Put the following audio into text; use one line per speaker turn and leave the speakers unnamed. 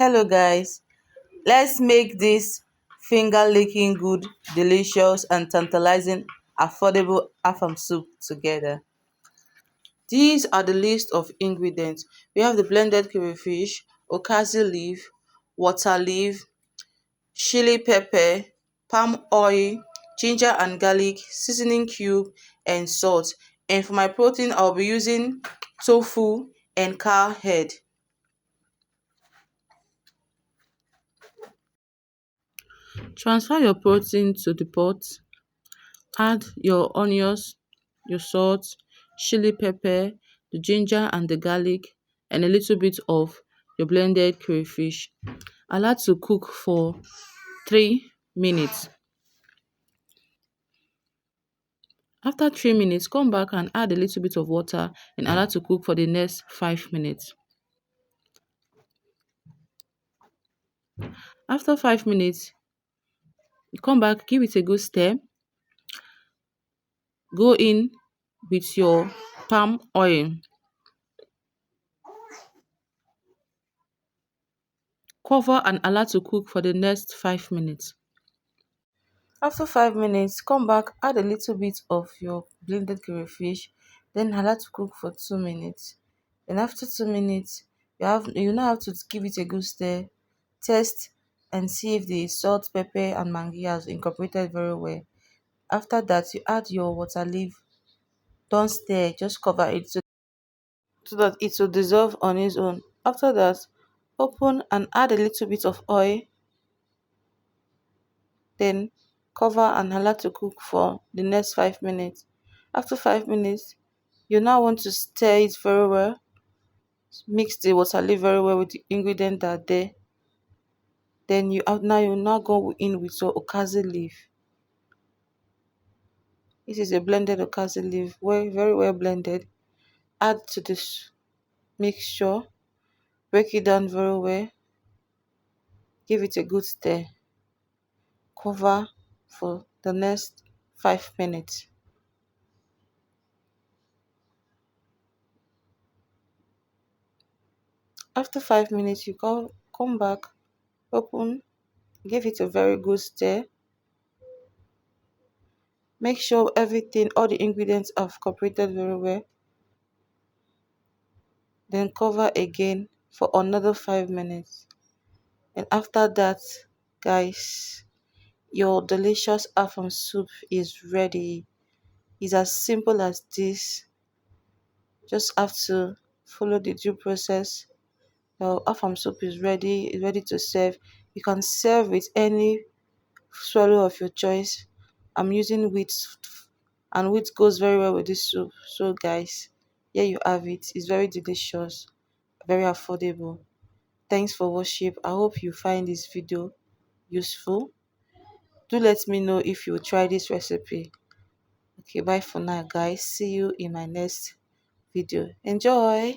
Hello guys, let's make this finger-licking good, delicious and tantalizing affordable Afang soup together. These are the list of ingredients. We have the blended crayfish, Okazi leaf, water leaf, chili pepper, palm oil, ginger and garlic, seasoning cube and salt. And for my protein, I'll be using tofu and cow head. Transfer your protein to the pot. Add your onions, your salt, chili pepper, the ginger and the garlic, and a little bit of your blended crayfish. Allow to cook for 3 minutes. After 3 minutes, come back and add a little bit of water and allow to cook for the next 5 minutes. After 5 minutes, you come back, give it a good stir. Go in with your palm oil. Cover and allow to cook for the next 5 minutes. After 5 minutes, come back, add a little bit of your blended crayfish, then allow to cook for 2 minutes. Then after 2 minutes, you now have to give it a good stir, test and see if the salt, pepper and maggi has incorporated very well. After that, you add your water leaf. Don't stir, just cover it so that it will dissolve on its own. After that, open and add a little bit of oil, then cover and allow to cook for the next 5 minutes. After 5 minutes, you now want to stir it very well. Mix the water leaf very well with the ingredients that are there. Then you now go in with your Okazi leaf. This is a blended Okazi leaf, very well blended. Add to this mixture, break it down very well, give it a good stir. Cover for the next 5 minutes. After 5 minutes, you come back, open, give it a very good stir. Make sure all the ingredients have cooperated very well. Then cover again for another 5 minutes. And after that, guys, your delicious afam soup is ready. It's as simple as this. Just have to follow the due process. Your afam soup is ready to serve. You can serve with any swallow of your choice. I'm using wheat, and wheat goes very well with this soup. So guys, here you have it. It's very delicious, very affordable. Thanks for watching. I hope you find this video useful. Do let me know if you try this recipe. Okay, bye for now guys. See you in my next video. Enjoy.